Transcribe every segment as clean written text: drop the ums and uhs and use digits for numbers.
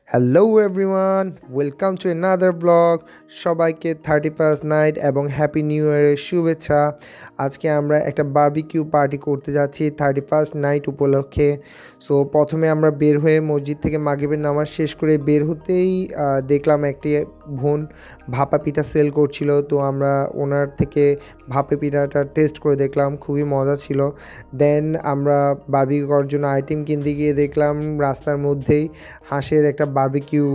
Hello everyone, welcome to another blog. সবাইকে 31st night এবং happy new ইয়ারের শুভেচ্ছা। আজকে আমরা একটা বারবিকিউ পার্টি করতে যাচ্ছি 31st নাইট উপলক্ষে। সো প্রথমে আমরা বের হয়ে মসজিদ থেকে মাগরিবের নামাজ শেষ করে বের হতেই দেখলাম একটি বোন ভাপা পিঠা সেল করছিল। তো আমরা ওনার থেকে ভাপা পিঠাটা টেস্ট করে দেখলাম, খুবই মজা ছিল। দেন আমরা বারবিকিউ করার জন্য আইটেম কিনতে গিয়ে দেখলাম রাস্তার মধ্যেই হাঁসের একটা বারবিকিউ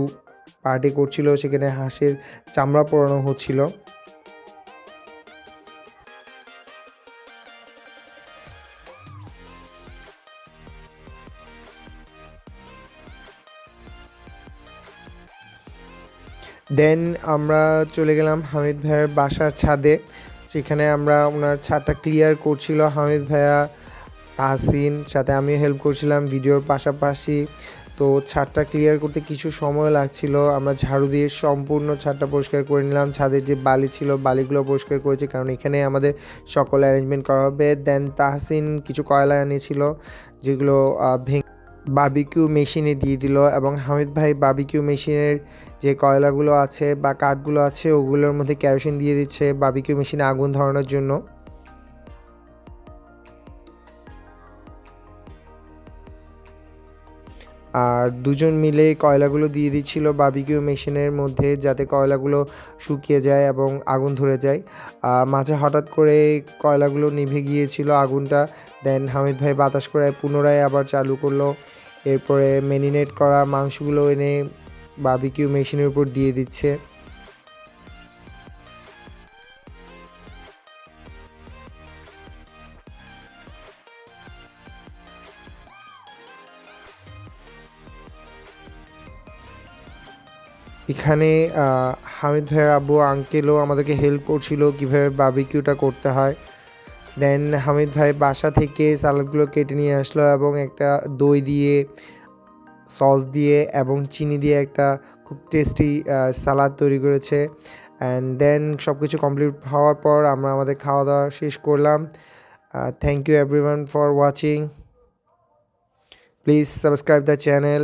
পার্টি করছিল, সেখানে হাঁসের চামড়া পোড়ানো হচ্ছিল। দেন আমরা চলে গেলাম হামিদ ভাইয়ের বাসার ছাদে। সেখানে আমরা ওনার ছাদটা ক্লিয়ার করছিল হামিদ ভাইয়া, তাহসিন, সাথে আমিও হেল্প করছিলাম ভিডিওর পাশাপাশি। তো ছাদটা ক্লিয়ার করতে কিছু সময় লাগছিল। আমরা ঝাড়ু দিয়ে সম্পূর্ণ ছাদটা পরিষ্কার করে নিলাম। ছাদের যে বালি ছিল বালিগুলো পরিষ্কার করেছি, কারণ এখানে আমাদের সকল অ্যারেঞ্জমেন্ট করা হবে। দেন তাহসিন কিছু কয়লা এনেছিল, যেগুলো ভেঙে বারবিকিউ মেশিনে দিয়ে দিল, এবং হামিদ ভাই বারবিকিউ মেশিনের যে কয়লাগুলো আছে বা কাঠগুলো আছে ওগুলোর মধ্যে কেরোসিন দিয়ে দিচ্ছে বারবিকিউ মেশিনে আগুন ধরানোর জন্য। আর দুজন মিলে কয়লাগুলো দিয়ে দিচ্ছিল বারবিকিউ মেশিনের মধ্যে, যাতে কয়লাগুলো শুকিয়ে যায় এবং আগুন ধরে যায়। মাঝে হঠাৎ করে কয়লাগুলো নিভে গিয়েছিল আগুনটা। দেন হামিদ ভাই বাতাস করে পুনরায় আবার চালু করলো। এরপরে ম্যারিনেট করা মাংসগুলো এনে বারবিকিউ মেশিনের উপর দিয়ে দিচ্ছে। এখানে হামিদ ভাইয়ের আব্বু আঙ্কেলও আমাদেরকে হেল্প করছিল কীভাবে বারবিকিউটা করতে হয়। দেন হামিদ ভাই বাসা থেকে সালাদগুলো কেটে নিয়ে আসলো এবং একটা দই দিয়ে, সস দিয়ে এবং চিনি দিয়ে একটা খুব টেস্টি সালাদ তৈরি করেছে। অ্যান্ড দেন সব কিছু কমপ্লিট হওয়ার পর আমরা আমাদের খাওয়া দাওয়া শেষ করলাম। Thank you everyone for watching. Please subscribe the channel.